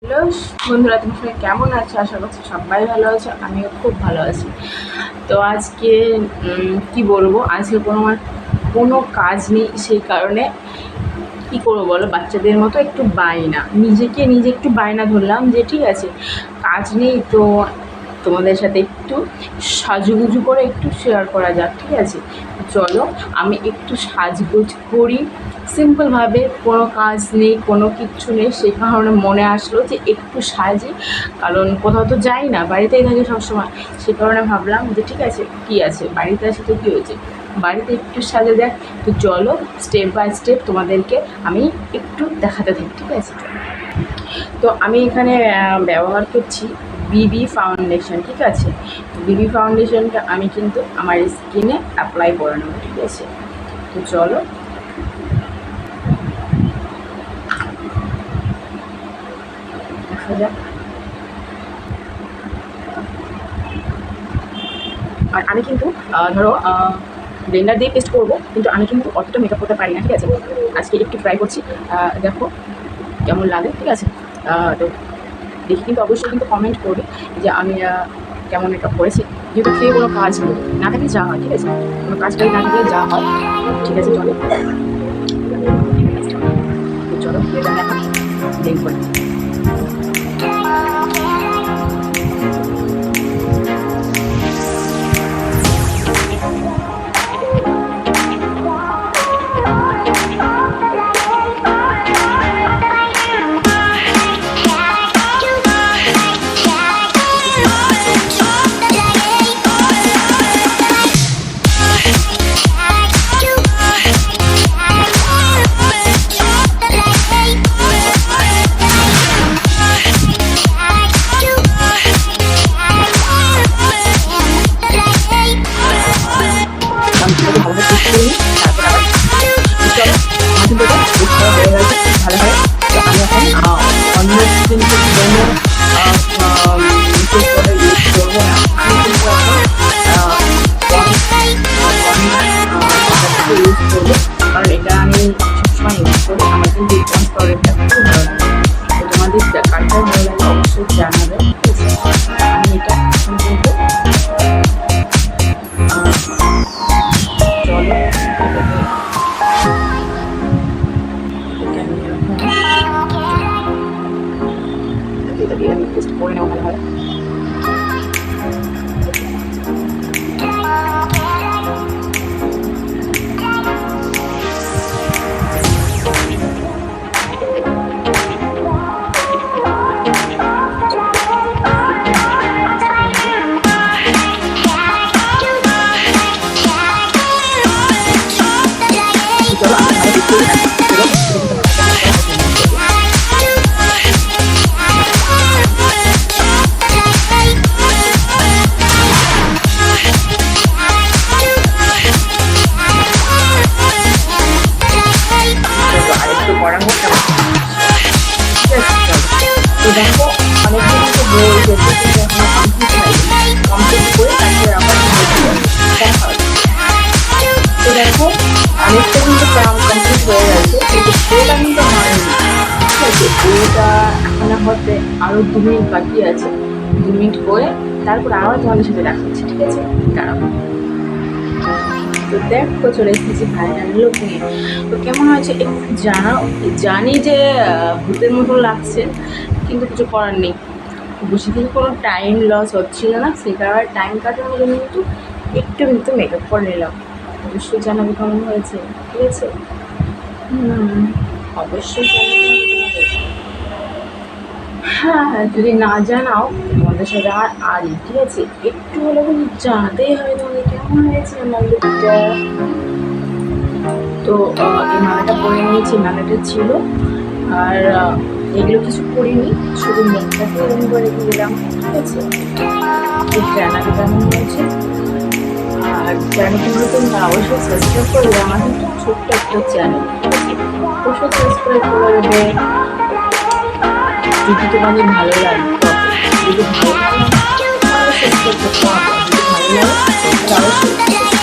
Hello বন্ধুরা, তোমরা সবাই কেমন আছো? আশা করছি সবাই ভালো আছো, আমিও খুব ভালো আছি। তো আজকে কি বলবো, আজকে কোনো কাজ নেই, সেই কারণে কী করবো বলো, বাচ্চাদের মতো একটু বায়না, নিজে একটু বায়না ধরলাম যে ঠিক আছে কাজ নেই, তো তোমাদের সাথে একটু সাজুগুজু করে একটু শেয়ার করা যাক। ঠিক আছে, চলো আমি একটু সাজগোজ করি সিম্পলভাবে। কোনো কাজ নেই, কোনো কিচ্ছু নেই, সেই কারণে মনে আসলো যে একটু সাজি, কারণ কোথাও তো যাই না, বাড়িতেই থাকি সবসময়। সে কারণে ভাবলাম যে ঠিক আছে, কী আছে, বাড়িতে আছে তো কী হয়েছে, বাড়িতে একটু সাজা দেখ। তো চলো স্টেপ বাই স্টেপ তোমাদেরকে আমি একটু দেখাতে থাকি। ঠিক আছে, তো আমি এখানে ব্যবহার করছি বিবি ফাউন্ডেশন। ঠিক আছে, বিবি ফাউন্ডেশনটা আমি কিন্তু আমার স্কিনে অ্যাপ্লাই করে নেবো। ঠিক আছে, তো চলো দেখা যাক। আর আমি কিন্তু ধরো ব্লেন্ডার দিয়ে পেস্ট করবো, কিন্তু আমি কিন্তু অতটা মেকআপ করতে পারি না। ঠিক আছে, আজকে একটু ট্রাই করছি, দেখো কেমন লাগে। ঠিক আছে, তো দেখি কিন্তু অবশ্যই কিন্তু কমেন্ট করবে যে আমি কেমন মেকআপ করেছি। যেহেতু খেয়ে কোনো কাজ না থাকলে যা হয়, ঠিক আছে, কোনো কাজটাই না থাকলে যা হয়। ঠিক আছে, চলো চলো এটা দেখা দেখবো। কারণ এটা আমি সবসময় ইউজ করি, আমার কিন্তু এই প্রোডাক্টটা খুব ভালো লাগে। তো তোমাদের কার ভালো লাগে অবশ্যই জানাবে। আমি এটা এখন কিন্তু এটা দিয়ে আমি টেস্ট করে নেবো ভালো। তো দেখো অনেকদিন তো বই যেতে কমপ্লিট করে তারপরে আবার দেখা হবে। তো দেখো অনেকটা কিন্তু কমপ্লিট হয়ে গেছে, কিন্তু বইটা কিন্তু হয়নি। ঠিক আছে, বইটা এখন হতে আরও 2 মিনিট বাকি আছে। 2 মিনিট করে তারপর আবার তোমাদের সাথে দেখা হচ্ছে। ঠিক আছে, দাঁড়াবো। তো দেখো চলে এসেছি ফাইনাল লুক নিয়ে। তো কেমন হয়েছে একটু জানি যে ভূতের মতো লাগছে, কিন্তু কিছু করার নেই, বসে থেকে কোনো টাইম লস হচ্ছিল না, সেই কারণে টাইম কাটানোর জন্য কিন্তু মেকআপ করে নিলাম। অবশ্যই জানাবে কেমন হয়েছে। ঠিক আছে, অবশ্যই জানাবে। হ্যাঁ, যদি না জানাও তোমাদের সাথে আরই ঠিক আছে, একটু হলে কিন্তু জানাতেই হবে তোমাদের কেমন হয়েছে আমার লুকটা। তো এই মালাটা পরে নিয়েছি, মালাটা ছিল, আর এগুলো কিছু করিনি, শুধু মুখটাকে এরকম করে রেখে দিলাম। ঠিক আছে, জানাবে কেমন হয়েছে। আর চ্যানেলটি নতুন না অবশ্যই সাবস্ক্রাইব করবে, আমার কিন্তু ছোট্ট একটা চ্যানেল। ঠিক আছে, অবশ্যই সাবস্ক্রাইব করে দেবে যদি তোমাদের ভালো লাগে। যদি ভালো লাগে তাহলে সাবস্ক্রাইব করতে হবে, যদি ভালো লাগে তাহলে অবশ্যই